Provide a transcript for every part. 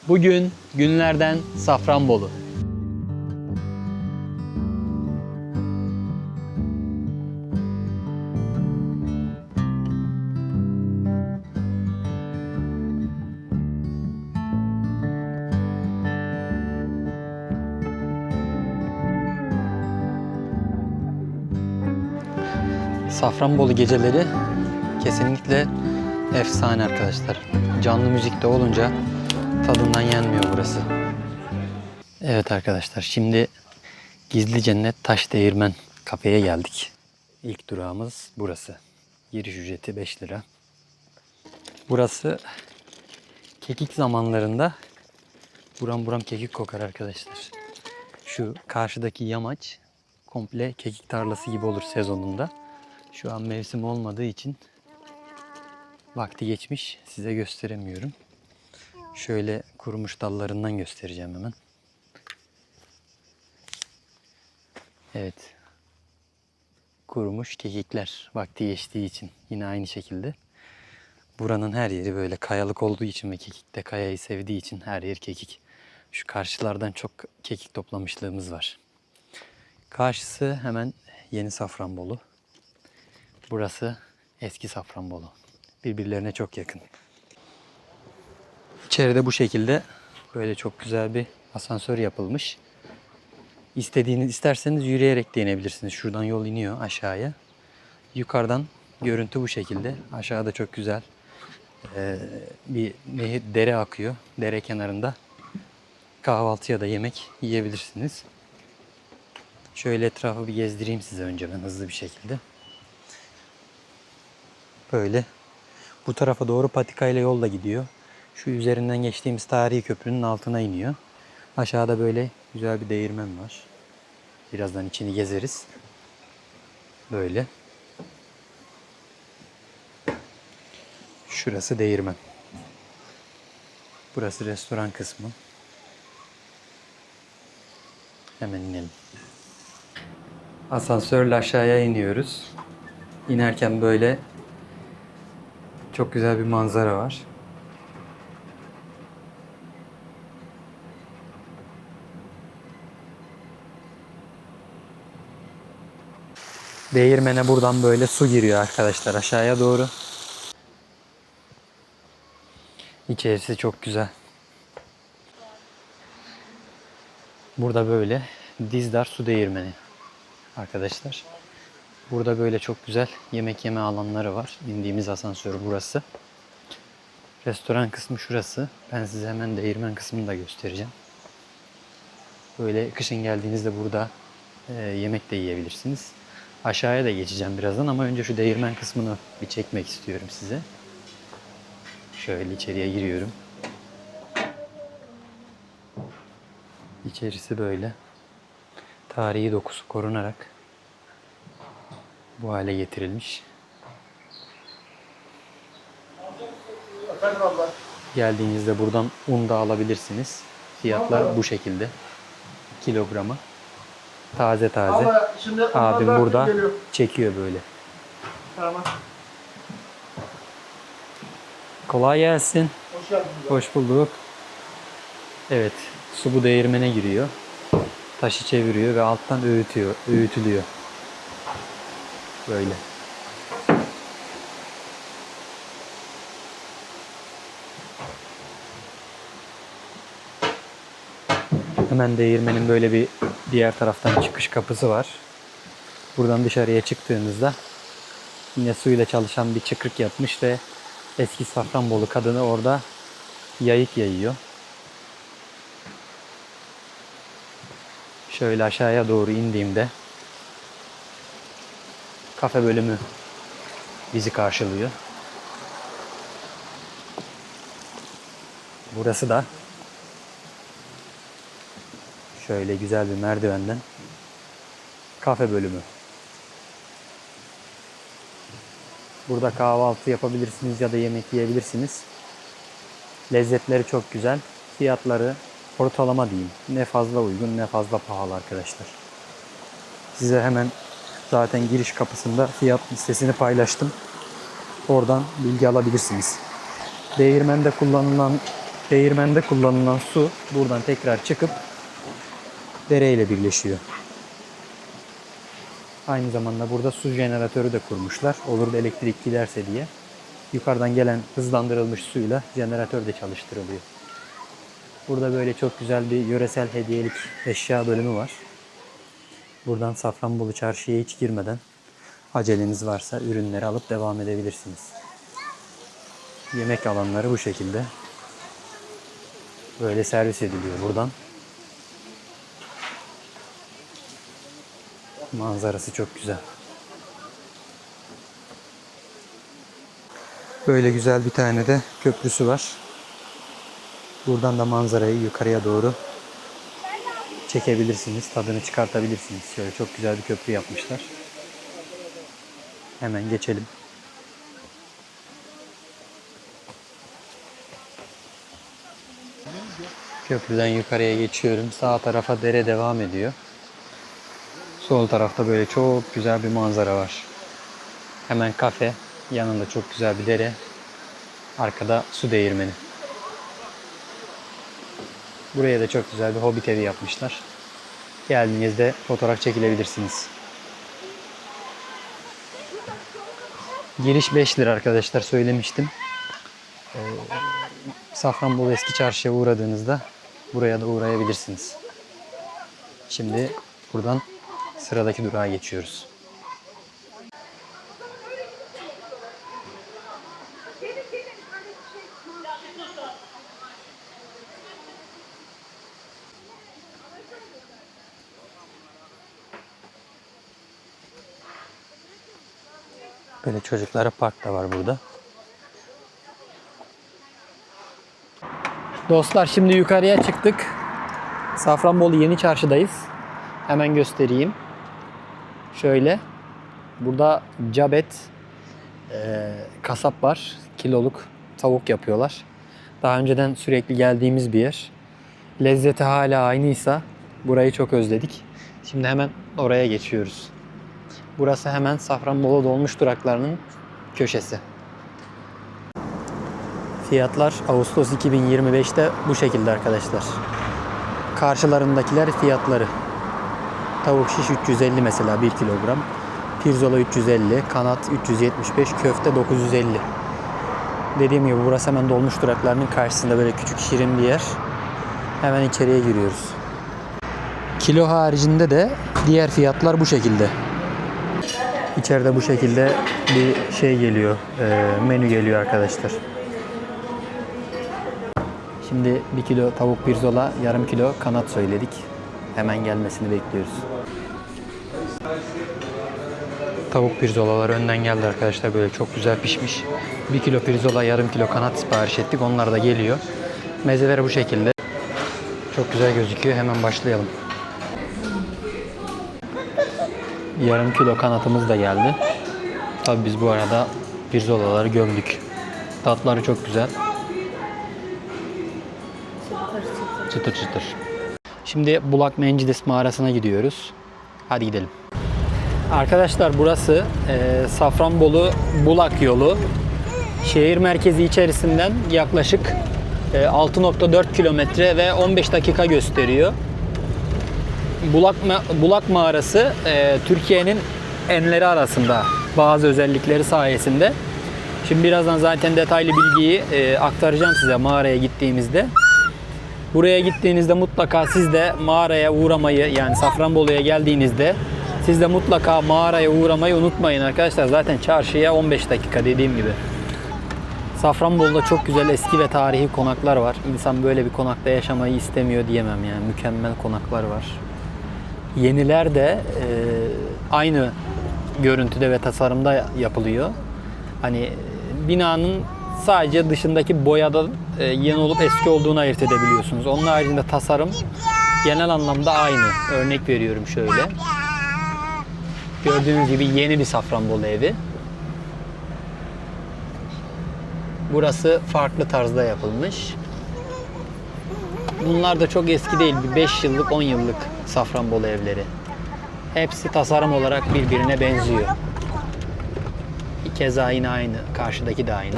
Bugün günlerden Safranbolu. Safranbolu geceleri kesinlikle efsane arkadaşlar. Canlı müzik de olunca tadından yenmiyor burası. Evet arkadaşlar, şimdi Gizli Cennet Taş Değirmen kafeye geldik. İlk durağımız burası. Giriş ücreti 5 lira. Burası kekik zamanlarında buram buram kekik kokar arkadaşlar. Şu karşıdaki yamaç komple kekik tarlası gibi olur sezonunda. Şu an mevsim olmadığı için vakti geçmiş, size gösteremiyorum. Şöyle kurumuş dallarından göstereceğim hemen. Evet. Kurumuş kekikler vakti geçtiği için yine aynı şekilde. Buranın her yeri böyle kayalık olduğu için ve kekik de kayayı sevdiği için her yer kekik. Şu karşılardan çok kekik toplamışlığımız var. Karşısı hemen Yeni Safranbolu. Burası Eski Safranbolu. Birbirlerine çok yakın. İçeride bu şekilde böyle çok güzel bir asansör yapılmış. İsterseniz yürüyerek de inebilirsiniz. Şuradan yol iniyor aşağıya. Yukarıdan görüntü bu şekilde. Aşağıda çok güzel bir nehir, dere akıyor. Dere kenarında kahvaltı ya da yemek yiyebilirsiniz. Şöyle etrafı bir gezdireyim size önce ben hızlı bir şekilde. Böyle bu tarafa doğru patikayla yolla gidiyor. Şu üzerinden geçtiğimiz tarihi köprünün altına iniyor. Aşağıda böyle güzel bir değirmen var. Birazdan içini gezeriz. Böyle. Şurası değirmen. Burası restoran kısmı. Hemen inelim. Asansörle aşağıya iniyoruz. İnerken böyle çok güzel bir manzara var. Değirmene buradan böyle su giriyor arkadaşlar aşağıya doğru. İçerisi çok güzel. Burada böyle Dizdar Su Değirmeni arkadaşlar. Burada böyle çok güzel yemek yeme alanları var. İndiğimiz asansör burası. Restoran kısmı şurası. Ben size hemen değirmen kısmını da göstereceğim. Böyle kışın geldiğinizde burada yemek de yiyebilirsiniz. Aşağıya da geçeceğim birazdan ama önce şu değirmen kısmını bir çekmek istiyorum size. Şöyle içeriye giriyorum. İçerisi böyle. Tarihi dokusu korunarak bu hale getirilmiş. Geldiğinizde buradan un da alabilirsiniz. Fiyatlar bu şekilde. Kilograma. Taze taze. Abim burada çekiyor böyle. Tamam. Kolay gelsin. Hoş geldiniz. Hoş bulduk. Evet, su bu değirmene giriyor. Taşı çeviriyor ve alttan öğütülüyor. Böyle. Hemen değirmenin böyle bir diğer taraftan çıkış kapısı var. Buradan dışarıya çıktığınızda yine suyla çalışan bir çıkrık yapmış ve eski Safranbolu kadını orada yayık yayıyor. Şöyle aşağıya doğru indiğimde kafe bölümü bizi karşılıyor. Burası da şöyle güzel bir merdivenden kafe bölümü. Burada kahvaltı yapabilirsiniz ya da yemek yiyebilirsiniz. Lezzetleri çok güzel. Fiyatları ortalama diyeyim. Ne fazla uygun ne fazla pahalı arkadaşlar. Size hemen zaten giriş kapısında fiyat listesini paylaştım. Oradan bilgi alabilirsiniz. Değirmende kullanılan Değirmende kullanılan su buradan tekrar çıkıp dereyle birleşiyor. Aynı zamanda burada su jeneratörü de kurmuşlar. Olur da elektrik giderse diye. Yukarıdan gelen hızlandırılmış suyla jeneratör de çalıştırılıyor. Burada böyle çok güzel bir yöresel hediyelik eşya bölümü var. Buradan Safranbolu Çarşı'ya hiç girmeden aceleniz varsa ürünleri alıp devam edebilirsiniz. Yemek alanları bu şekilde. Böyle servis ediliyor buradan. Manzarası çok güzel. Böyle güzel bir tane de köprüsü var. Buradan da manzarayı yukarıya doğru çekebilirsiniz. Tadını çıkartabilirsiniz. Şöyle çok güzel bir köprü yapmışlar. Hemen geçelim. Köprüden yukarıya geçiyorum. Sağ tarafa dere devam ediyor. Sol tarafta böyle çok güzel bir manzara var. Hemen kafe, yanında çok güzel bir dere. Arkada su değirmeni. Buraya da çok güzel bir hobbit evi yapmışlar. Geldiğinizde fotoğraf çekilebilirsiniz. Giriş 5 lira arkadaşlar, söylemiştim. Safranbolu Eski Çarşı'ya uğradığınızda buraya da uğrayabilirsiniz. Şimdi buradan sıradaki durağa geçiyoruz. Böyle çocuklara park da var burada. Dostlar, şimdi yukarıya çıktık. Safranbolu Yeni Çarşı'dayız. Hemen göstereyim. Şöyle. Burada Cabet kasap var. Kiloluk tavuk yapıyorlar. Daha önceden sürekli geldiğimiz bir yer. Lezzeti hala aynıysa burayı çok özledik. Şimdi hemen oraya geçiyoruz. Burası hemen Safranbolu dolmuş duraklarının köşesi. Fiyatlar Ağustos 2025'te bu şekilde arkadaşlar. Karşılarındakiler fiyatları. Tavuk şiş 350 mesela 1 kilogram. Pirzola 350, kanat 375, köfte 950. Dediğim gibi burası hemen dolmuş duraklarının karşısında böyle küçük şirin bir yer. Hemen içeriye giriyoruz. Kilo haricinde de diğer fiyatlar bu şekilde. İçeride bu şekilde bir şey geliyor, menü geliyor arkadaşlar. Şimdi 1 kilo tavuk pirzola, yarım kilo kanat söyledik. Hemen gelmesini bekliyoruz. Tavuk pirzolalar önden geldi arkadaşlar, böyle çok güzel pişmiş. 1 kilo pirzola, yarım kilo kanat sipariş ettik. Onlar da geliyor. Mezeler bu şekilde. Çok güzel gözüküyor. Hemen başlayalım. Yarım kilo kanatımız da geldi. Tabii biz bu arada pirzolaları gömdük. Tatları çok güzel. Çıtır çıtır. Şimdi Bulak Mencides mağarasına gidiyoruz. Hadi gidelim. Arkadaşlar burası Safranbolu Bulak yolu. Şehir merkezi içerisinden yaklaşık 6,4 kilometre ve 15 dakika gösteriyor. Bulak mağarası Türkiye'nin enleri arasında bazı özellikleri sayesinde. Şimdi birazdan zaten detaylı bilgiyi aktaracağım size mağaraya gittiğimizde. Buraya gittiğinizde mutlaka siz de mağaraya uğramayı, yani Safranbolu'ya geldiğinizde siz de mutlaka mağaraya uğramayı unutmayın arkadaşlar. Zaten çarşıya 15 dakika dediğim gibi. Safranbolu'da çok güzel eski ve tarihi konaklar var. İnsan böyle bir konakta yaşamayı istemiyor diyemem yani. Mükemmel konaklar var. Yeniler de aynı görüntüde ve tasarımda yapılıyor. Hani binanın sadece dışındaki boyada yeni olup eski olduğunu ayırt edebiliyorsunuz. Onun haricinde tasarım genel anlamda aynı. Örnek veriyorum şöyle. Gördüğünüz gibi yeni bir Safranbolu evi. Burası farklı tarzda yapılmış. Bunlar da çok eski değil. 5 yıllık, 10 yıllık Safranbolu evleri. Hepsi tasarım olarak birbirine benziyor. Keza yine aynı. Karşıdaki de aynı.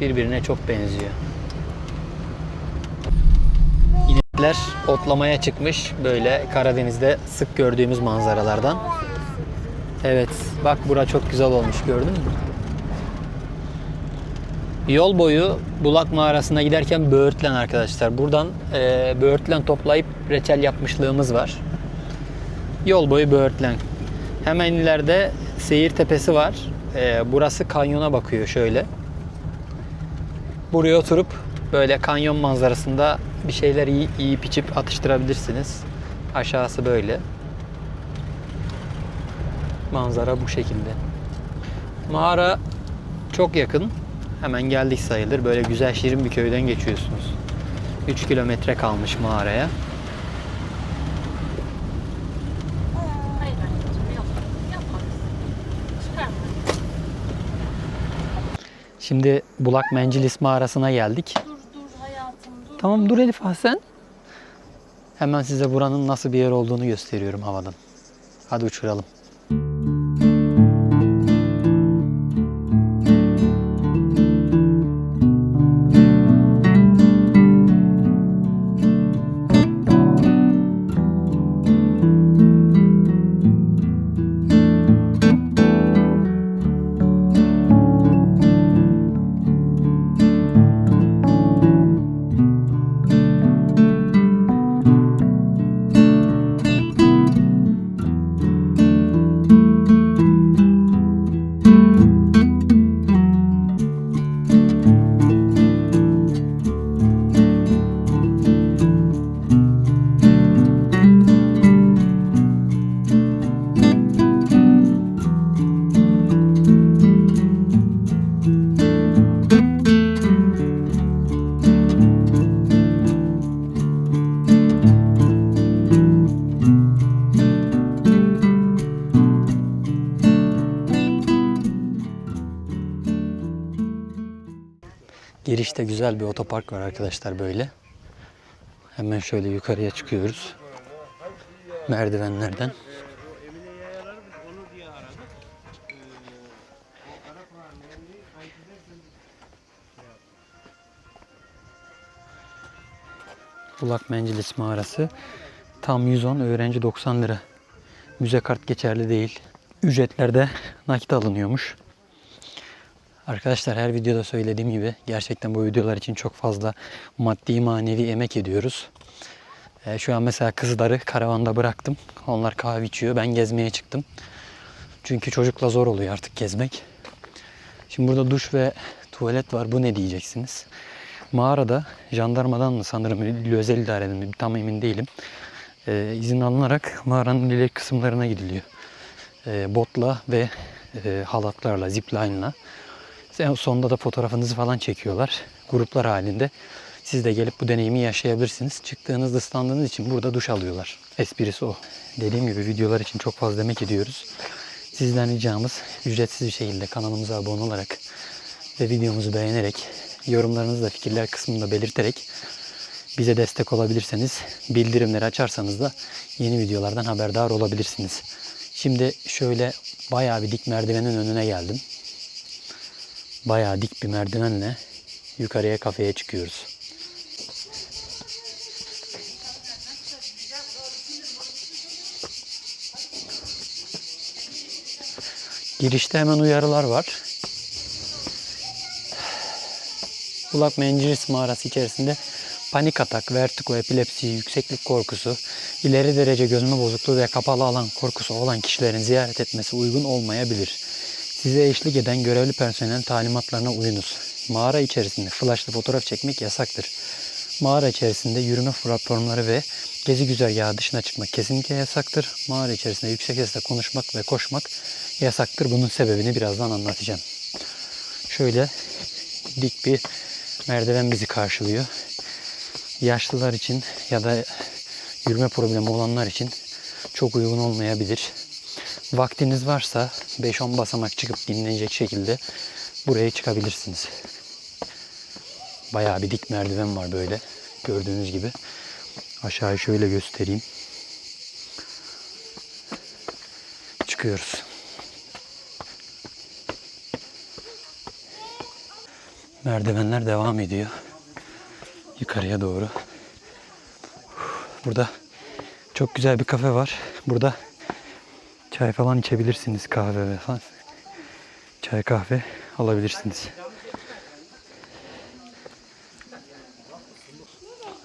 birbirine çok benziyor. İnekler otlamaya çıkmış. Böyle Karadeniz'de sık gördüğümüz manzaralardan. Evet, bak bura çok güzel olmuş, gördün mü? Yol boyu Bulak Mağarası'na giderken böğürtlen arkadaşlar. Buradan böğürtlen toplayıp reçel yapmışlığımız var. Yol boyu böğürtlen. Hemen ileride Seyir Tepesi var. Burası kanyona bakıyor şöyle. Buraya oturup böyle kanyon manzarasında bir şeyler yiyip içip atıştırabilirsiniz. Aşağısı böyle. Manzara bu şekilde. Mağara çok yakın. Hemen geldik sayılır. Böyle güzel şirin bir köyden geçiyorsunuz. 3 kilometre kalmış mağaraya. Şimdi Bulak Mencilis mağarasına geldik. Dur hayatım dur. Tamam dur Elif Hasan. Hemen size buranın nasıl bir yer olduğunu gösteriyorum havadan. Hadi uçuralım. Girişte güzel bir otopark var arkadaşlar böyle. Hemen şöyle yukarıya çıkıyoruz. Merdivenlerden. Bulak Mencilis Mağarası. Tam 110, öğrenci 90 lira. Müze kart geçerli değil. Ücretler de nakit alınıyormuş. Arkadaşlar her videoda söylediğim gibi gerçekten bu videolar için çok fazla maddi manevi emek ediyoruz. Şu an mesela kızları karavanda bıraktım. Onlar kahve içiyor. Ben gezmeye çıktım. Çünkü çocukla zor oluyor artık gezmek. Şimdi burada duş ve tuvalet var. Bu ne diyeceksiniz? Mağarada jandarmadan mı sanırım özel idareden mi tam emin değilim. İzin alınarak mağaranın ileri kısımlarına gidiliyor. Botla ve halatlarla, zipline'la. Sonunda da fotoğrafınızı falan çekiyorlar. Gruplar halinde. Siz de gelip bu deneyimi yaşayabilirsiniz. Çıktığınızda ıslandığınız için burada duş alıyorlar. Esprisi o. Dediğim gibi videolar için çok fazla emek ediyoruz. Sizden ricamız ücretsiz bir şekilde kanalımıza abone olarak ve videomuzu beğenerek, yorumlarınızı da fikirler kısmında belirterek bize destek olabilirseniz, bildirimleri açarsanız da yeni videolardan haberdar olabilirsiniz. Şimdi şöyle bayağı bir dik merdivenin önüne geldim. Bayağı dik bir merdivenle yukarıya kafeye çıkıyoruz. Girişte hemen uyarılar var. Bulak Mencilis Mağarası içerisinde panik atak, vertigo, epilepsi, yükseklik korkusu, ileri derece gözme bozukluğu ve kapalı alan korkusu olan kişilerin ziyaret etmesi uygun olmayabilir. Size eşlik eden görevli personelin talimatlarına uyunuz. Mağara içerisinde flaşlı fotoğraf çekmek yasaktır. Mağara içerisinde yürüme platformları ve gezi güzergahı dışına çıkmak kesinlikle yasaktır. Mağara içerisinde yüksek sesle konuşmak ve koşmak yasaktır. Bunun sebebini birazdan anlatacağım. Şöyle dik bir merdiven bizi karşılıyor. Yaşlılar için ya da yürüme problemi olanlar için çok uygun olmayabilir. Vaktiniz varsa 5-10 basamak çıkıp dinlenecek şekilde buraya çıkabilirsiniz. Bayağı bir dik merdiven var böyle. Gördüğünüz gibi. Aşağıyı şöyle göstereyim. Çıkıyoruz. Merdivenler devam ediyor. Yukarıya doğru. Burada çok güzel bir kafe var. Burada çay falan içebilirsiniz. Kahve falan. Çay kahve alabilirsiniz.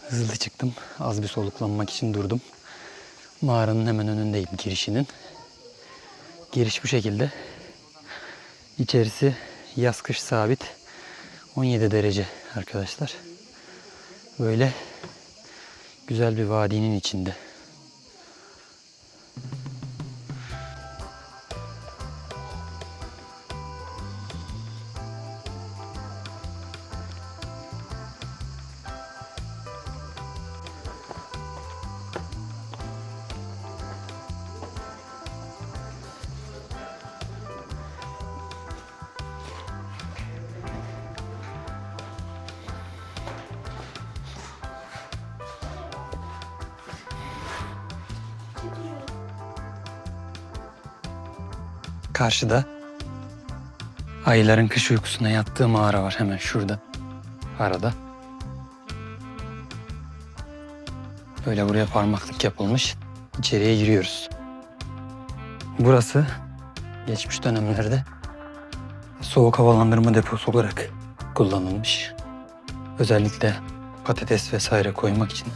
Hızlı çıktım. Az bir soluklanmak için durdum. Mağaranın hemen önündeyim, girişinin. Giriş bu şekilde. İçerisi yaz kış sabit 17 derece arkadaşlar. Böyle güzel bir vadinin içinde. Karşıda ayıların kış uykusuna yattığı mağara var hemen şurada. Arada. Böyle buraya parmaklık yapılmış. İçeriye giriyoruz. Burası geçmiş dönemlerde soğuk havalandırma deposu olarak kullanılmış. Özellikle patates vesaire koymak için.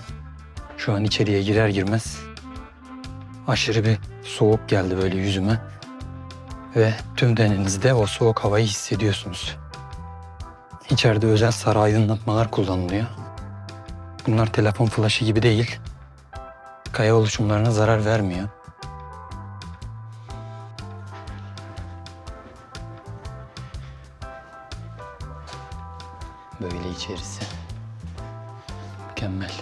Şu an içeriye girer girmez aşırı bir soğuk geldi böyle yüzüme. Ve tüm bedeninizde o soğuk havayı hissediyorsunuz. İçeride özel sarı aydınlatmalar kullanılıyor. Bunlar telefon flaşı gibi değil. Kaya oluşumlarına zarar vermiyor. Böyle içerisi. Mükemmel.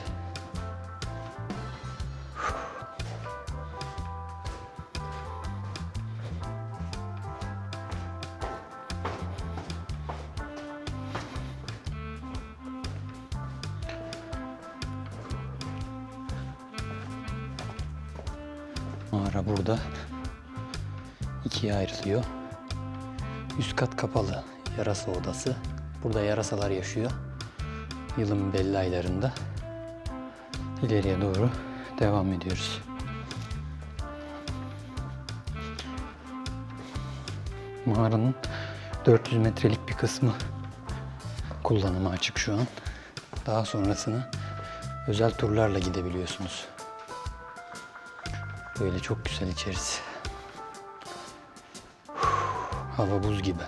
Mağara burada ikiye ayrılıyor. Üst kat kapalı, yarasa odası. Burada yarasalar yaşıyor. Yılın belli aylarında. İleriye doğru devam ediyoruz. Mağaranın 400 metrelik bir kısmı kullanıma açık şu an. Daha sonrasını özel turlarla gidebiliyorsunuz. Böyle çok güzel içerisi. Hava buz gibi.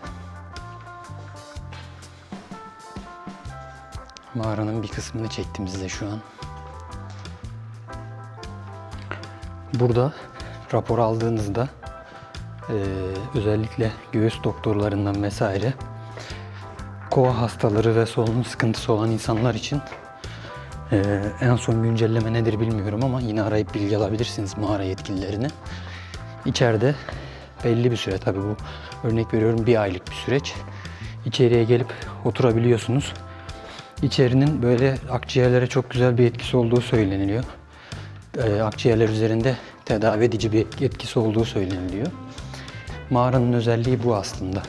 Mağaranın bir kısmını çektim size şu an. Burada rapor aldığınızda özellikle göğüs doktorlarından vesaire kova hastaları ve solunum sıkıntısı olan insanlar için en son güncelleme nedir bilmiyorum ama yine arayıp bilgi alabilirsiniz mağara yetkililerini. İçeride belli bir süre, tabii bu örnek veriyorum 1 aylık bir süreç. İçeriye gelip oturabiliyorsunuz. İçerinin böyle akciğerlere çok güzel bir etkisi olduğu söyleniliyor. Akciğerler üzerinde tedavi edici bir etkisi olduğu söyleniliyor. Mağaranın özelliği bu aslında.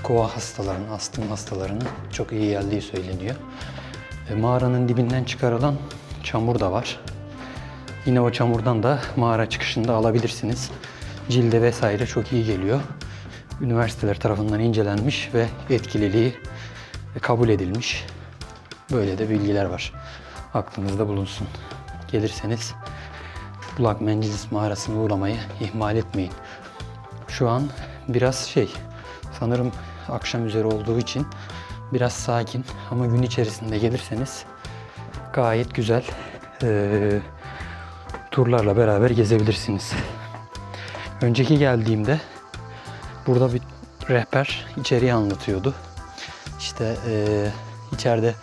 Kova hastalarının, astım hastalarına çok iyi geldiği söyleniyor. Mağaranın dibinden çıkarılan çamur da var. Yine o çamurdan da mağara çıkışında alabilirsiniz. Cilde vesaire çok iyi geliyor. Üniversiteler tarafından incelenmiş ve etkililiği kabul edilmiş. Böyle de bilgiler var. Aklınızda bulunsun. Gelirseniz Bulak Mencilis mağarasına uğramayı ihmal etmeyin. Şu an biraz sanırım akşam üzeri olduğu için biraz sakin ama gün içerisinde gelirseniz gayet güzel turlarla beraber gezebilirsiniz. Önceki geldiğimde burada bir rehber içeriği anlatıyordu. İşte içeride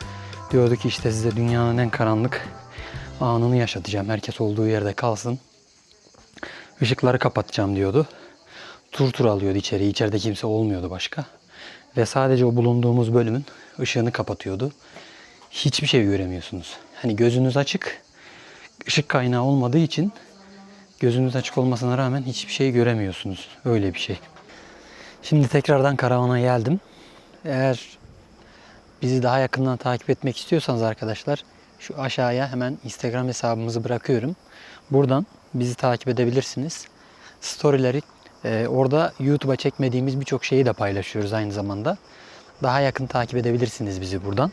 diyordu ki işte size dünyanın en karanlık anını yaşatacağım. Herkes olduğu yerde kalsın. Işıkları kapatacağım diyordu. Tur alıyordu içeriye. İçeride kimse olmuyordu başka. Ve sadece o bulunduğumuz bölümün ışığını kapatıyordu. Hiçbir şey göremiyorsunuz. Hani gözünüz açık. Işık kaynağı olmadığı için gözünüz açık olmasına rağmen hiçbir şey göremiyorsunuz. Öyle bir şey. Şimdi tekrardan karavana geldim. Eğer bizi daha yakından takip etmek istiyorsanız arkadaşlar, şu aşağıya hemen Instagram hesabımızı bırakıyorum. Buradan bizi takip edebilirsiniz. Storyleri orada YouTube'a çekmediğimiz birçok şeyi de paylaşıyoruz aynı zamanda. Daha yakın takip edebilirsiniz bizi buradan.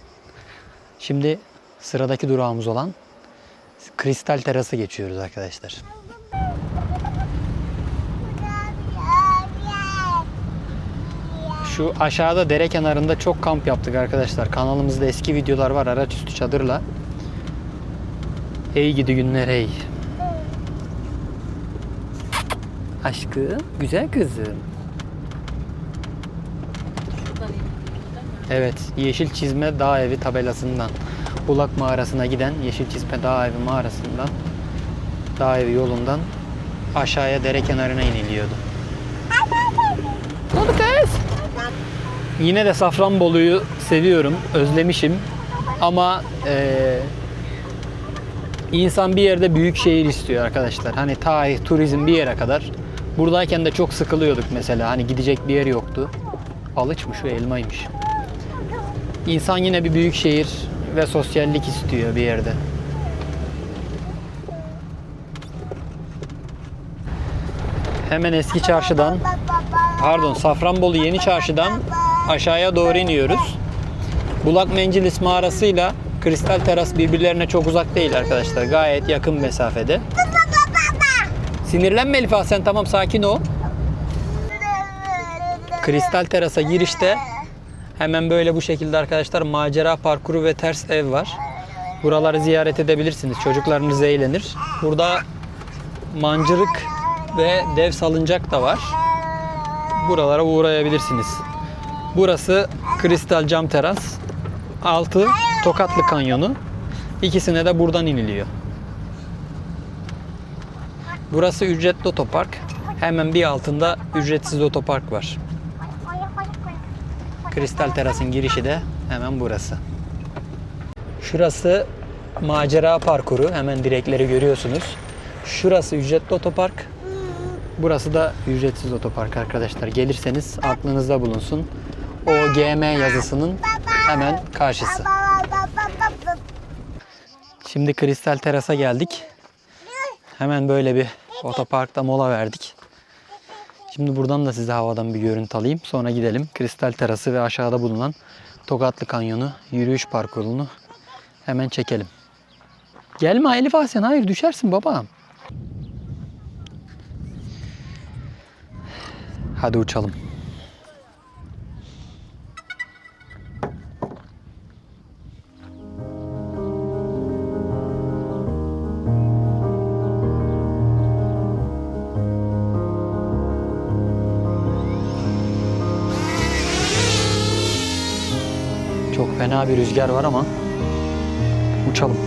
Şimdi sıradaki durağımız olan Kristal Teras'a geçiyoruz arkadaşlar. Şu aşağıda dere kenarında çok kamp yaptık arkadaşlar. Kanalımızda eski videolar var araçüstü çadırla. Hey gidi günler hey. Aşkım, güzel kızım. Evet, Yeşil Çizme Dağ Evi tabelasından Bulak Mağarası'na giden Yeşil Çizme Dağ Evi mağarasından, Dağ Evi yolundan aşağıya dere kenarına iniliyordu. Ne oldu kız? Yine de Safranbolu'yu seviyorum, özlemişim. Ama insan bir yerde büyük şehir istiyor arkadaşlar. Hani tarih, turizm bir yere kadar. Buradayken de çok sıkılıyorduk mesela. Hani gidecek bir yer yoktu. Alıç mı şu elmaymış. İnsan yine bir büyük şehir ve sosyallik istiyor bir yerde. Hemen eski çarşıdan, pardon Safranbolu Yeni Çarşı'dan aşağıya doğru iniyoruz. Bulak Mencilis Mağarası'yla Kristal Teras birbirlerine çok uzak değil arkadaşlar. Gayet yakın mesafede. Sinirlenme Elif, sen tamam, sakin ol. Kristal Teras'a girişte hemen böyle bu şekilde arkadaşlar macera parkuru ve ters ev var. Buraları ziyaret edebilirsiniz. Çocuklarınız eğlenir. Burada mancırık ve dev salıncak da var. Buralara uğrayabilirsiniz. Burası Kristal Cam Teras. Altı Tokatlı Kanyonu. İkisine de buradan iniliyor. Burası ücretli otopark. Hemen bir altında ücretsiz otopark var. Kristal Teras'ın girişi de hemen burası. Şurası macera parkuru. Hemen direkleri görüyorsunuz. Şurası ücretli otopark. Burası da ücretsiz otopark arkadaşlar. Gelirseniz aklınızda bulunsun. O GM yazısının hemen karşısı. Şimdi Kristal Teras'a geldik. Hemen böyle bir otoparkta mola verdik. Şimdi buradan da size havadan bir görüntü alayım. Sonra gidelim Kristal Terası ve aşağıda bulunan Tokatlı Kanyonu yürüyüş parkurunu hemen çekelim. Gelme Elif Asyan, hayır düşersin babam. Hadi uçalım. Çok fena bir rüzgar var ama uçalım.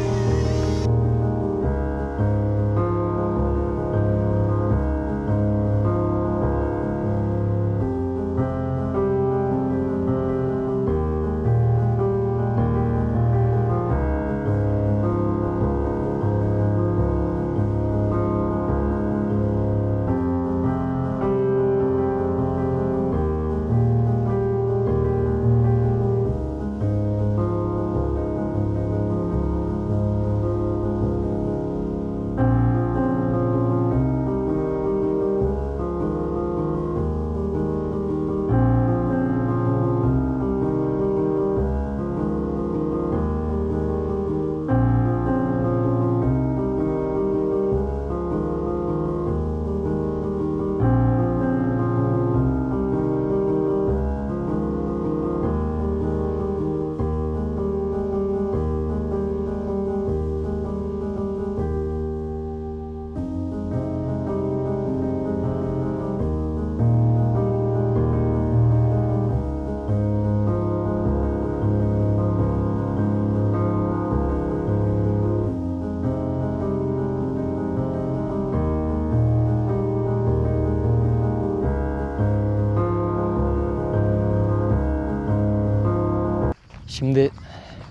Şimdi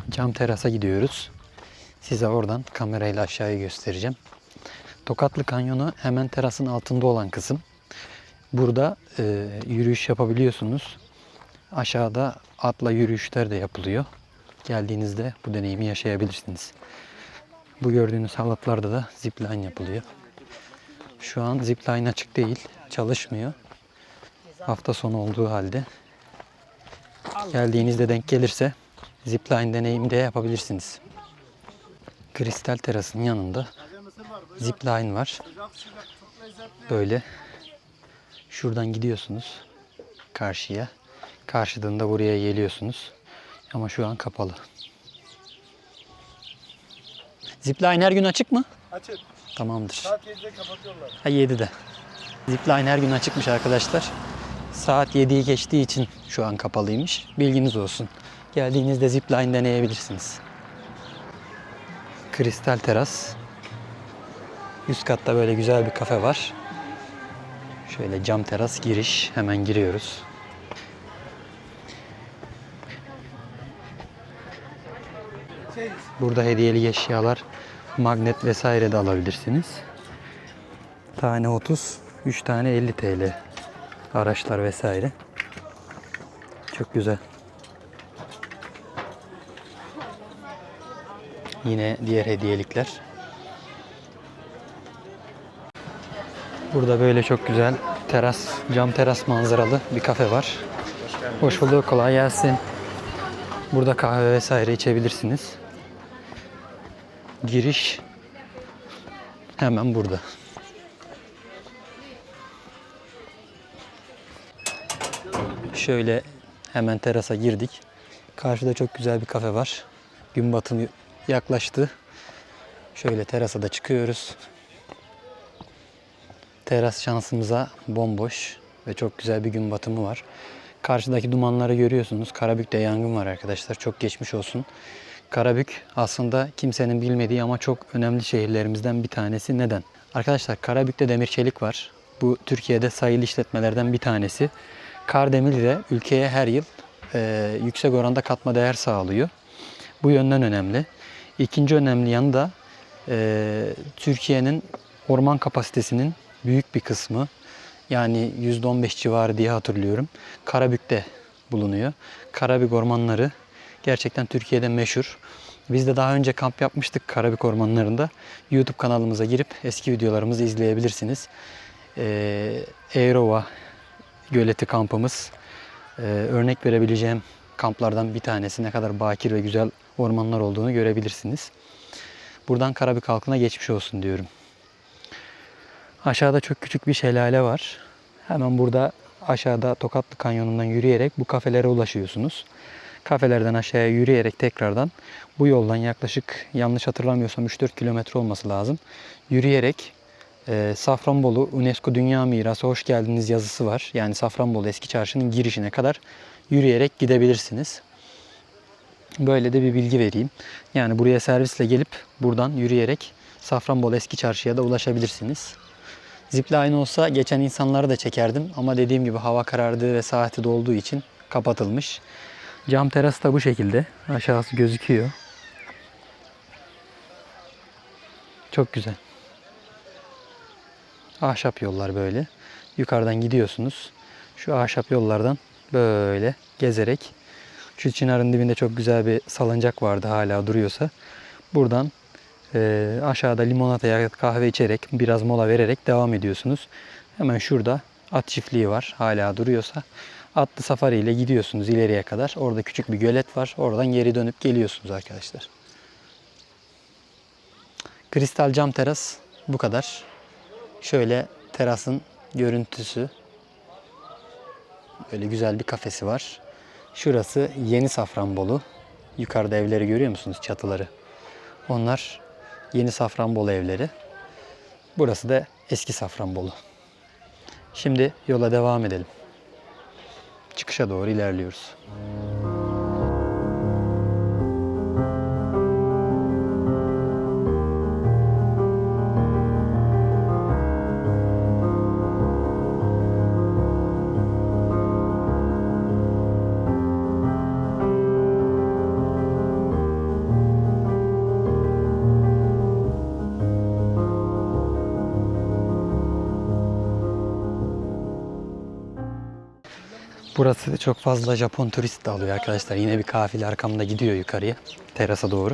cam terasa gidiyoruz. Size oradan kamerayla aşağıyı göstereceğim. Tokatlı Kanyonu hemen terasın altında olan kısım. Burada yürüyüş yapabiliyorsunuz. Aşağıda atla yürüyüşler de yapılıyor. Geldiğinizde bu deneyimi yaşayabilirsiniz. Bu gördüğünüz halatlarda da zipline yapılıyor. Şu an zipline açık değil, çalışmıyor. Hafta sonu olduğu halde geldiğinizde denk gelirse zipline deneyimi de yapabilirsiniz. Kristal terasın yanında zipline var. Böyle şuradan gidiyorsunuz karşıya. Karşıdan da buraya geliyorsunuz. Ama şu an kapalı. Zipline her gün açık mı? Açık. Tamamdır. Saat 7'de kapatıyorlar. Ha 7'de. Zipline her gün açıkmış arkadaşlar. Saat 7'yi geçtiği için şu an kapalıymış. Bilginiz olsun. Geldiğinizde zipline deneyebilirsiniz. Kristal teras. Üst katta böyle güzel bir kafe var. Şöyle cam teras giriş. Hemen giriyoruz. Burada hediyeli eşyalar, magnet vesaire de alabilirsiniz. Tane 30, 3 tane 50 TL. Araçlar vesaire. Çok güzel. Yine diğer hediyelikler. Burada böyle çok güzel teras, cam teras manzaralı bir kafe var. Hoş bulduk, kolay gelsin. Burada kahve vesaire içebilirsiniz. Giriş hemen burada. Şöyle hemen terasa girdik. Karşıda çok güzel bir kafe var. Gün batımı yaklaştı. Şöyle terasa da çıkıyoruz. Teras şansımıza bomboş ve çok güzel bir gün batımı var. Karşıdaki dumanları görüyorsunuz. Karabük'te yangın var arkadaşlar. Çok geçmiş olsun. Karabük aslında kimsenin bilmediği ama çok önemli şehirlerimizden bir tanesi. Neden? Arkadaşlar Karabük'te demir çelik var. Bu Türkiye'de sayılı işletmelerden bir tanesi. Kardemir de ülkeye her yıl yüksek oranda katma değer sağlıyor. Bu yönden önemli. İkinci önemli yanı da Türkiye'nin orman kapasitesinin büyük bir kısmı, yani %15 civarı diye hatırlıyorum, Karabük'te bulunuyor. Karabük ormanları gerçekten Türkiye'de meşhur. Biz de daha önce kamp yapmıştık Karabük ormanlarında. YouTube kanalımıza girip eski videolarımızı izleyebilirsiniz. Eğrova Göleti kampımız. Örnek verebileceğim kamplardan bir tanesi. Ne kadar bakir ve güzel ormanlar olduğunu görebilirsiniz. Buradan Karabük halkına geçmiş olsun diyorum. Aşağıda çok küçük bir şelale var. Hemen burada aşağıda Tokatlı Kanyonu'ndan yürüyerek bu kafelere ulaşıyorsunuz. Kafelerden aşağıya yürüyerek tekrardan bu yoldan yaklaşık, yanlış hatırlamıyorsam 3-4 kilometre olması lazım. Yürüyerek Safranbolu UNESCO Dünya Mirası hoş geldiniz yazısı var. Yani Safranbolu Eski Çarşı'nın girişine kadar yürüyerek gidebilirsiniz. Böyle de bir bilgi vereyim. Yani buraya servisle gelip buradan yürüyerek Safranbolu Eski Çarşı'ya da ulaşabilirsiniz. Zipline olsa geçen insanları da çekerdim ama dediğim gibi hava karardığı ve saati dolduğu için kapatılmış. Cam teras da bu şekilde. Aşağısı gözüküyor. Çok güzel. Ahşap yollar böyle. Yukarıdan gidiyorsunuz. Şu ahşap yollardan böyle gezerek. Şu çınarın dibinde çok güzel bir salıncak vardı, hala duruyorsa. Buradan aşağıda limonata, kahve içerek, biraz mola vererek devam ediyorsunuz. Hemen şurada at çiftliği var, hala duruyorsa. Atlı safari ile gidiyorsunuz ileriye kadar. Orada küçük bir gölet var. Oradan geri dönüp geliyorsunuz arkadaşlar. Kristal cam teras bu kadar. Şöyle terasın görüntüsü. Böyle güzel bir kafesi var. Şurası Yeni Safranbolu. Yukarıda evleri görüyor musunuz? Çatıları. Onlar Yeni Safranbolu evleri. Burası da Eski Safranbolu. Şimdi yola devam edelim. Çıkışa doğru ilerliyoruz. Burası çok fazla Japon turist de alıyor arkadaşlar. Yine bir kafile arkamda gidiyor yukarıya, terasa doğru.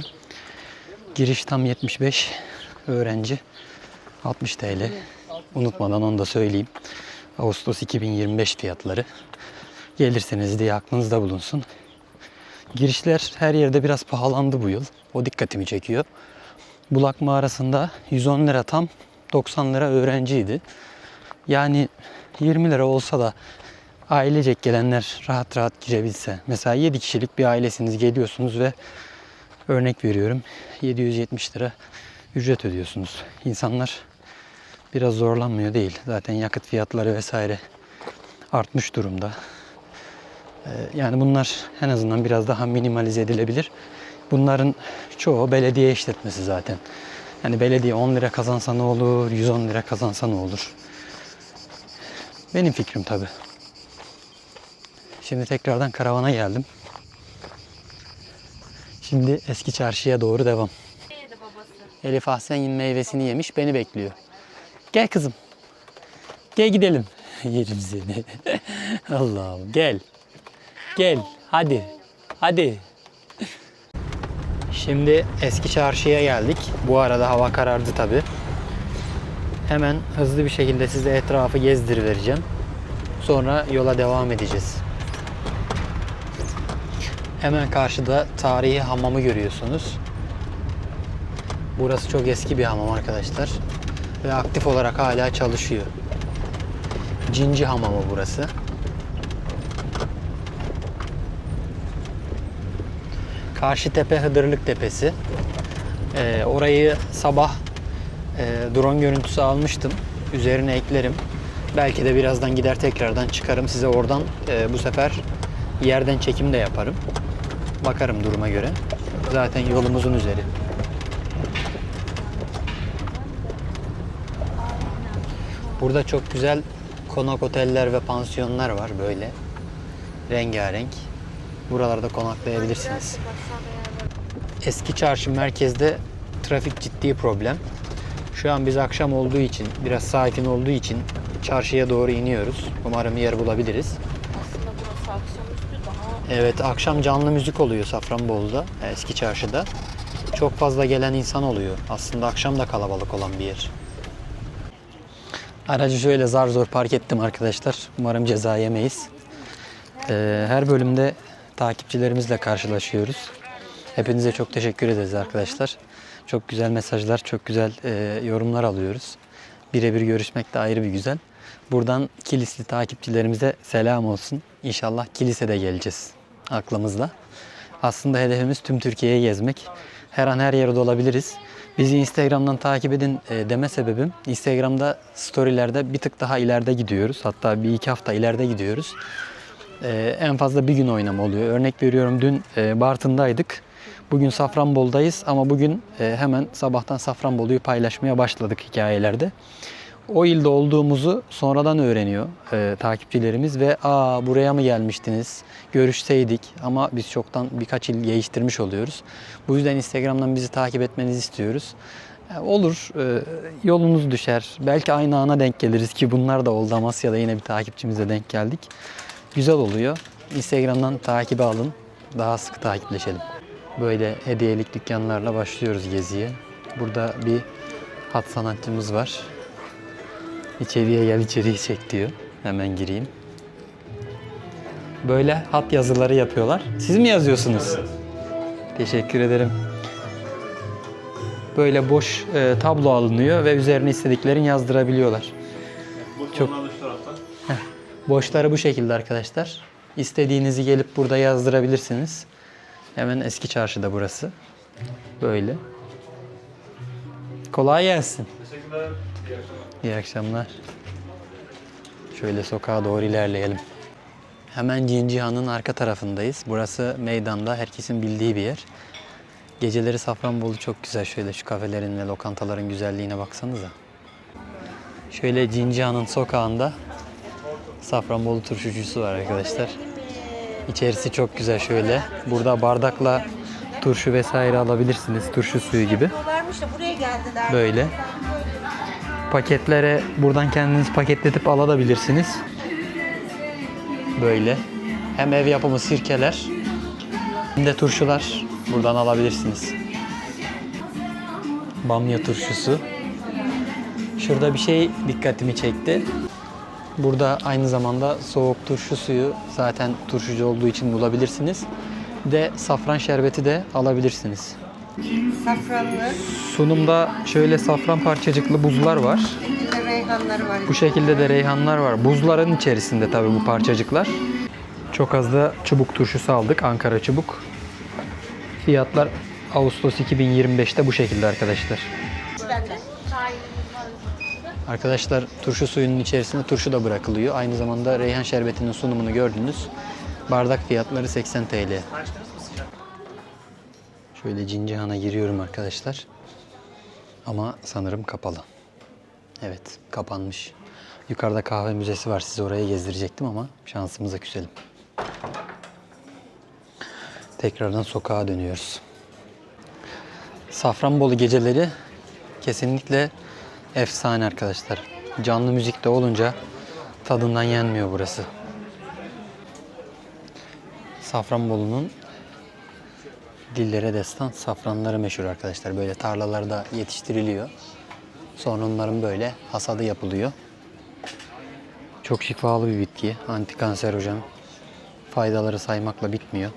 Giriş tam 75, öğrenci 60 TL. Unutmadan onu da söyleyeyim. Ağustos 2025 fiyatları. Gelirseniz diye aklınızda bulunsun. Girişler her yerde biraz pahalandı bu yıl. O dikkatimi çekiyor. Bulak mağarasında 110 lira tam, 90 lira öğrenciydi. Yani 20 lira olsa da ailecek gelenler rahat rahat girebilse. Mesela 7 kişilik bir ailesiniz, geliyorsunuz ve örnek veriyorum 770 lira ücret ödüyorsunuz. İnsanlar biraz zorlanmıyor değil. Zaten yakıt fiyatları vesaire artmış durumda. Yani bunlar en azından biraz daha minimalize edilebilir. Bunların çoğu belediye işletmesi zaten. Yani belediye 10 lira kazansa ne olur, 110 lira kazansa ne olur? Benim fikrim tabii. Şimdi tekrardan karavana geldim. Şimdi eski çarşıya doğru devam. Elif Ahsen meyvesini yemiş, beni bekliyor. Gel kızım. Gel gidelim. Yerim seni. Allah'ım gel. Gel. Hadi. Hadi. Şimdi eski çarşıya geldik. Bu arada hava karardı tabii. Hemen hızlı bir şekilde size etrafı gezdirivereceğim. Sonra yola devam edeceğiz. Hemen karşıda tarihi hamamı görüyorsunuz. Burası çok eski bir hamam arkadaşlar. Ve aktif olarak hala çalışıyor. Cinci hamamı burası. Karşı tepe Hıdırlık Tepesi. Orayı sabah drone görüntüsü almıştım. Üzerine eklerim. Belki de birazdan gider tekrardan çıkarım. Size oradan bu sefer yerden çekim de yaparım. Bakarım duruma göre. Zaten yolumuzun üzeri. Burada çok güzel konak oteller ve pansiyonlar var böyle. Rengarenk. Buralarda konaklayabilirsiniz. Eski çarşı merkezde trafik ciddi problem. Şu an biz akşam olduğu için, biraz sakin olduğu için çarşıya doğru iniyoruz. Umarım yer bulabiliriz. Aslında burası akşamüstü daha... Evet, akşam canlı müzik oluyor Safranbolu'da, eski çarşıda. Çok fazla gelen insan oluyor. Aslında akşam da kalabalık olan bir yer. Aracı şöyle zar zor park ettim arkadaşlar. Umarım ceza yemeyiz. Her bölümde takipçilerimizle karşılaşıyoruz. Hepinize çok teşekkür ederiz arkadaşlar. Çok güzel mesajlar, çok güzel yorumlar alıyoruz. Birebir görüşmek de ayrı bir güzel. Buradan Kilisli takipçilerimize selam olsun. İnşallah Kilis'e geleceğiz aklımızda. Aslında hedefimiz tüm Türkiye'yi gezmek. Her an her yerde olabiliriz. Bizi Instagram'dan takip edin deme sebebim, Instagram'da storylerde bir tık daha ileride gidiyoruz. Hatta bir iki hafta ileride gidiyoruz. En fazla bir gün oynama oluyor. Örnek veriyorum, dün Bartın'daydık. Bugün Safranbolu'dayız ama bugün hemen sabahtan Safranbolu'yu paylaşmaya başladık hikayelerde. O ilde olduğumuzu sonradan öğreniyor takipçilerimiz ve buraya mı gelmiştiniz, görüşseydik, ama biz çoktan birkaç il değiştirmiş oluyoruz. Bu yüzden Instagram'dan bizi takip etmenizi istiyoruz. Olur, yolunuz düşer. Belki aynı ana denk geliriz ki bunlar da oldu. Amasya'da yine bir takipçimize denk geldik. Güzel oluyor. Instagram'dan takibe alın. Daha sık takipleşelim. Böyle hediyelik dükkanlarla başlıyoruz geziye. Burada bir hat sanatçımız var. İçeriye gel, içeriği çek diyor. Hemen gireyim. Böyle hat yazıları yapıyorlar. Siz mi yazıyorsunuz? Evet. Teşekkür ederim. Böyle boş tablo alınıyor ve üzerine istediklerini yazdırabiliyorlar. Çok. Boşları bu şekilde arkadaşlar. İstediğinizi gelip burada yazdırabilirsiniz. Hemen eski çarşıda burası. Böyle. Kolay gelsin. Teşekkürler. İyi akşamlar. Şöyle sokağa doğru ilerleyelim. Hemen Cincihan'ın arka tarafındayız. Burası meydanda, herkesin bildiği bir yer. Geceleri Safranbolu çok güzel. Şöyle şu kafelerin ve lokantaların güzelliğine baksanıza. Şöyle Cincihan'ın sokağında Safranbolu turşucusu var arkadaşlar. İçerisi çok güzel şöyle. Burada bardakla turşu vesaire alabilirsiniz. Turşu suyu gibi. Böyle. Paketlere buradan kendiniz paketletip alabilirsiniz. Böyle. Hem ev yapımı sirkeler hem de turşular buradan alabilirsiniz. Bamya turşusu. Şurada bir şey dikkatimi çekti. Burada aynı zamanda soğuk turşu suyu zaten turşucu olduğu için bulabilirsiniz. Bir de safran şerbeti de alabilirsiniz. Safranlı, Sunumda şöyle safran parçacıklı buzlar var. bir de reyhanları var. Bu şekilde de reyhanlar var. Buzların içerisinde tabii bu parçacıklar. Çok az da çubuk turşusu aldık. Ankara çubuk. Fiyatlar Ağustos 2025'te bu şekilde arkadaşlar. Arkadaşlar turşu suyunun içerisine turşu da bırakılıyor. Aynı zamanda reyhan şerbetinin sunumunu gördünüz. Bardak fiyatları 80 TL. Şöyle Cincihan'a giriyorum arkadaşlar. Ama sanırım kapalı. Evet, kapanmış. Yukarıda kahve müzesi var. Sizi oraya gezdirecektim ama şansımıza küselim. Tekrardan sokağa dönüyoruz. Safranbolu geceleri kesinlikle efsane arkadaşlar. Canlı müzik de olunca tadından yenmiyor burası. Safranbolu'nun dillere destan safranları meşhur arkadaşlar. Böyle tarlalarda yetiştiriliyor. Sonra onların böyle hasadı yapılıyor. Çok şifalı bir bitki. Antikanserojen. Faydaları saymakla bitmiyor.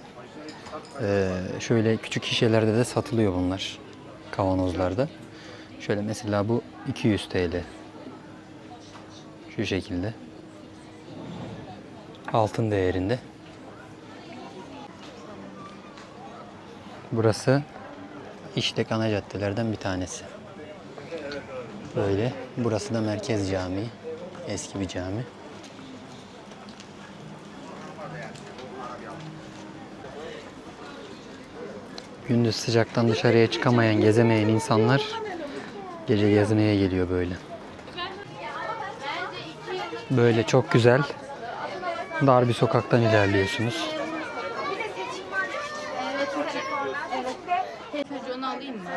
Şöyle küçük şişelerde de satılıyor bunlar. Kavanozlarda. Şöyle mesela bu 200 TL. Şu şekilde. Altın değerinde. Burası İşlek ana caddelerden bir tanesi. Böyle. Burası da Merkez Camii. Eski bir cami. Gündüz sıcaktan dışarıya çıkamayan, gezemeyen insanlar gece gezmeye geliyor böyle. Böyle çok güzel dar bir sokaktan ilerliyorsunuz. Çocuğunu alayım mı?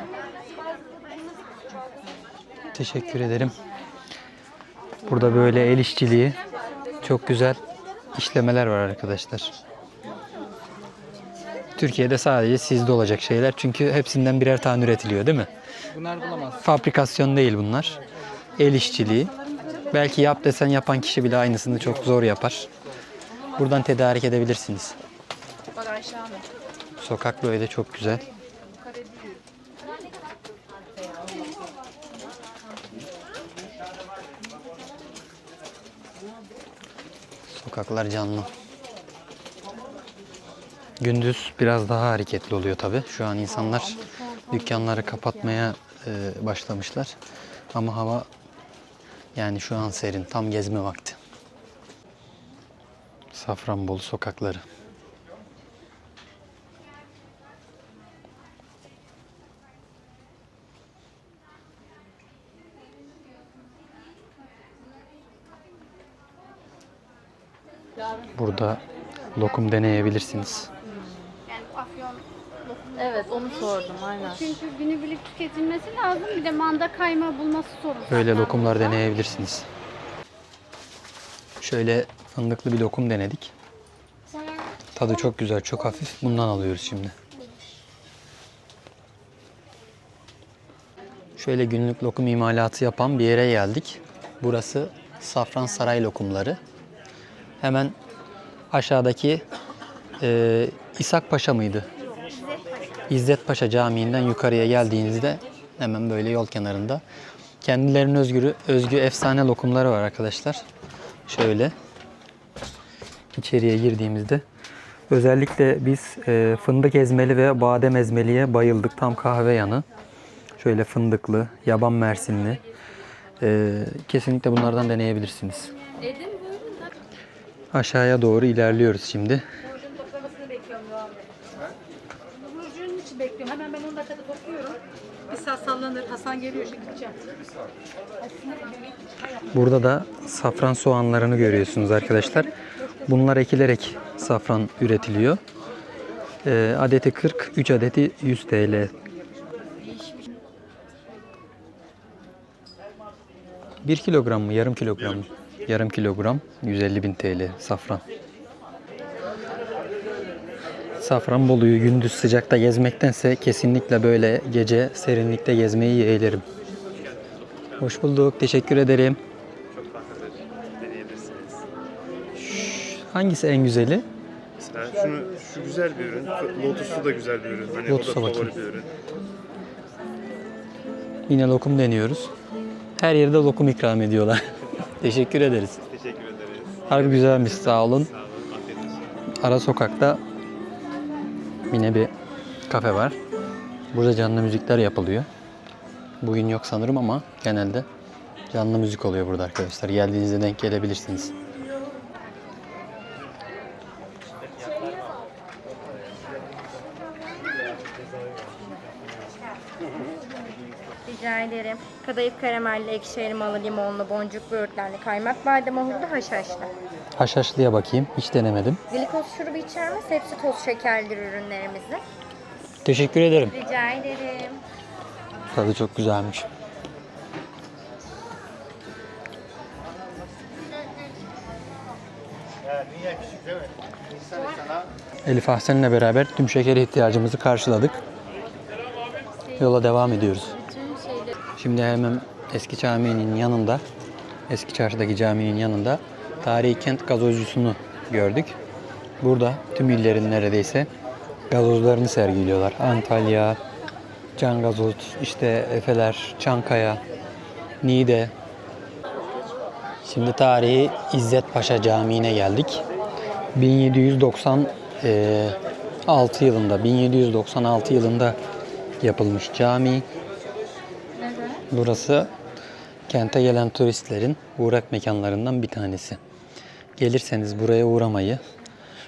Teşekkür ederim. Burada böyle el işçiliği çok güzel işlemeler var arkadaşlar. Türkiye'de sadece sizde olacak şeyler çünkü hepsinden birer tane üretiliyor değil mi? Bunlar bulamaz. Fabrikasyon değil bunlar. El işçiliği. Belki yap desen yapan kişi bile aynısını çok zor yapar. Buradan tedarik edebilirsiniz. Bak Ayşe Hanım. Sokak böyle çok güzel. Sokaklar canlı. Gündüz biraz daha hareketli oluyor tabii. Şu an insanlar dükkanları kapatmaya başlamışlar. Ama hava yani şu an serin. Tam gezme vakti. Safranbolu sokakları. Burada lokum deneyebilirsiniz. Yani afyon lokumu. Evet onu sordum aynen. Çünkü günübirlik tüketilmesi lazım. Bir de manda kaymağı bulması sorun. Böyle zaten lokumlar burada. deneyebilirsiniz. Şöyle fındıklı bir lokum denedik. Tadı çok güzel, çok hafif. Bundan alıyoruz şimdi. Şöyle günlük lokum imalatı yapan bir yere geldik. Burası Safran Saray Lokumları. Hemen aşağıdaki İshak Paşa mıydı? İzzet Paşa Camii'nden yukarıya geldiğinizde hemen böyle yol kenarında kendilerinin özgü efsane lokumları var arkadaşlar. Şöyle içeriye girdiğimizde özellikle biz fındık ezmeli ve badem ezmeliye bayıldık. Tam kahve yanı. Şöyle fındıklı, yaban mersinli. Kesinlikle bunlardan deneyebilirsiniz. Aşağıya doğru ilerliyoruz şimdi. Burcu'nun için bekliyorum. Hemen ben 10 dakikada topluyorum. Bir saat sallanır. Hasan geliyor şimdi gideceğim. Burada da safran soğanlarını görüyorsunuz arkadaşlar. Bunlar ekilerek safran üretiliyor. Adeti 40, 3 adeti 100 TL. Bir kilogram mı? Yarım kilogram mı? Yarım kilogram 150.000 TL safran. Safranbolu'yu gündüz sıcakta gezmektense kesinlikle böyle gece serinlikte gezmeyi yeğlerim. Hoş bulduk. Teşekkür ederim. Çok farklıdır. Deneyebilirsiniz. Hangisi en güzeli? Mesela şu güzel bir ürün. Lotus'u da güzel bir ürün. Hani Lotus'a o da favori bakayım. bir ürün. Yine lokum deniyoruz. Her yerde lokum ikram ediyorlar. Teşekkür ederiz. Teşekkür ederiz. Harbi güzelmiş, sağ olun. Sağ olun. Afiyet olsun. Ara sokakta yine bir kafe var. Burada canlı müzikler yapılıyor. Bugün yok sanırım ama genelde canlı müzik oluyor burada arkadaşlar. Geldiğinizde denk gelebilirsiniz. Rica ederim. Kadayıf karamelli, ekşi elmalı, limonlu, boncuklu, böğürtlenli, kaymak badem mahullu, haşhaşlı. Haşhaşlıya bakayım. Hiç denemedim. Glikoz şurubu içermez. Hepsi toz şekerlidir ürünlerimizin. Teşekkür ederim. Rica ederim. Tadı çok güzelmiş. Elif Ahsen'le beraber tüm şeker ihtiyacımızı karşıladık. Yola devam ediyoruz. Şimdi hemen eski caminin yanında, eski çarşıdaki caminin yanında tarihi kent gazozcusunu gördük. Burada tüm illerin neredeyse gazozlarını sergiliyorlar. Antalya, Can Gazoz, işte Efeler, Çankaya, Niğde. Şimdi tarihi İzzet Paşa Camii'ne geldik. 1796 yılında yapılmış cami. Burası kente gelen turistlerin uğrak mekanlarından bir tanesi. Gelirseniz buraya uğramayı,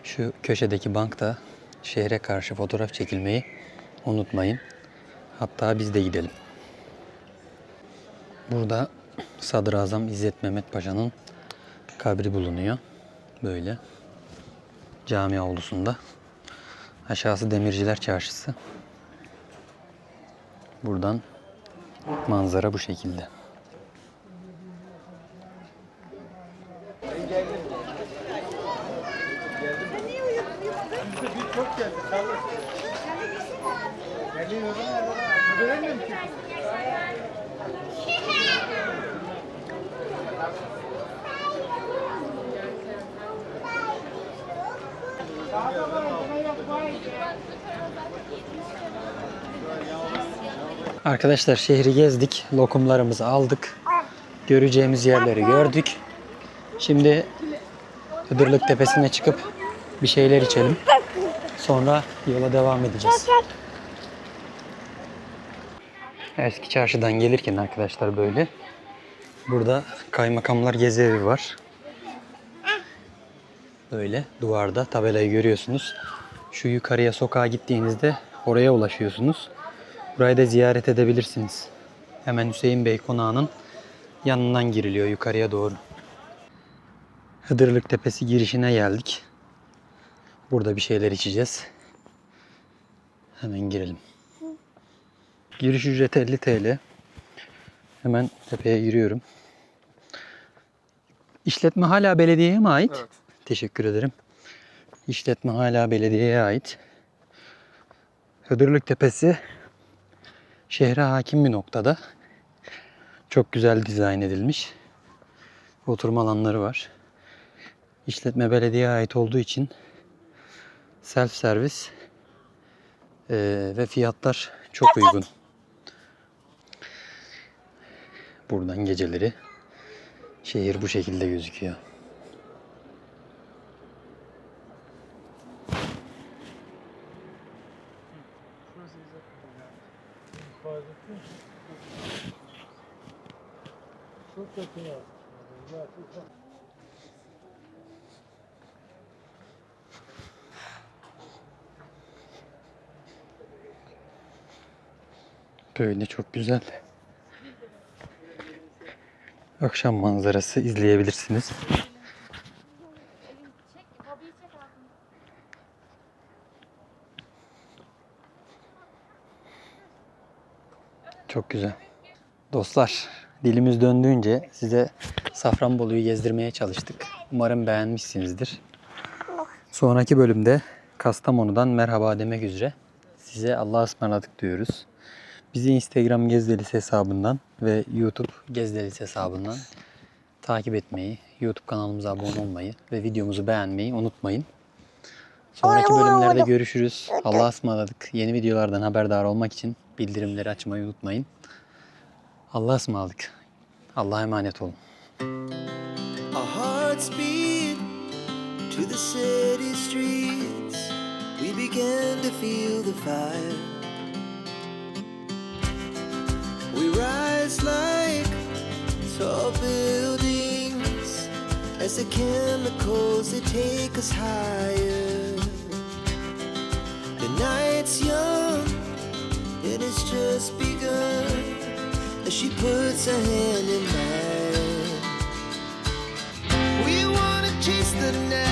şu köşedeki bankta şehre karşı fotoğraf çekilmeyi unutmayın. Hatta biz de gidelim. Burada Sadrazam İzzet Mehmet Paşa'nın kabri bulunuyor. Böyle. Cami avlusunda. Aşağısı Demirciler Çarşısı. Buradan manzara bu şekilde. Arkadaşlar şehri gezdik. Lokumlarımızı aldık. Göreceğimiz yerleri gördük. Şimdi Hıdırlık Tepesi'ne çıkıp bir şeyler içelim. Sonra yola devam edeceğiz. Eski çarşıdan gelirken arkadaşlar böyle. Burada kaymakamlar gezi evi var. Böyle duvarda tabelayı görüyorsunuz. Şu yukarıya sokağa gittiğinizde oraya ulaşıyorsunuz. Burayı da ziyaret edebilirsiniz. Hemen Hüseyin Bey Konağı'nın yanından giriliyor yukarıya doğru. Hıdırlık Tepesi girişine geldik. Burada bir şeyler içeceğiz. Hemen girelim. Giriş ücreti 50 TL. Hemen tepeye giriyorum. İşletme hala belediyeye mi ait? Evet. Teşekkür ederim. İşletme hala belediyeye ait. Hıdırlık Tepesi şehre hakim bir noktada. Çok güzel dizayn edilmiş. Oturma alanları var. İşletme belediyeye ait olduğu için self servis ve fiyatlar çok uygun. Buradan geceleri şehir bu şekilde gözüküyor. Böyle çok güzel akşam manzarası izleyebilirsiniz. Çok güzel. Dostlar, dilimiz döndüğünce size Safranbolu'yu gezdirmeye çalıştık. Umarım beğenmişsinizdir. Sonraki bölümde Kastamonu'dan merhaba demek üzere size Allah'a ısmarladık diyoruz. Bizi Instagram Gezdeliz hesabından ve YouTube Gezdeliz hesabından takip etmeyi, YouTube kanalımıza abone olmayı ve videomuzu beğenmeyi unutmayın. Sonraki bölümlerde görüşürüz. Allah'a ısmarladık. Yeni videolardan haberdar olmak için bildirimleri açmayı unutmayın. Allah'a ısmarladık. Allah'a emanet olun. Our hearts beat to the city streets. We began to feel the fire. We rise like tall buildings as the chemicals they take us higher. The night's young and it's just begun as she puts her hand in mine. We wanna chase the night.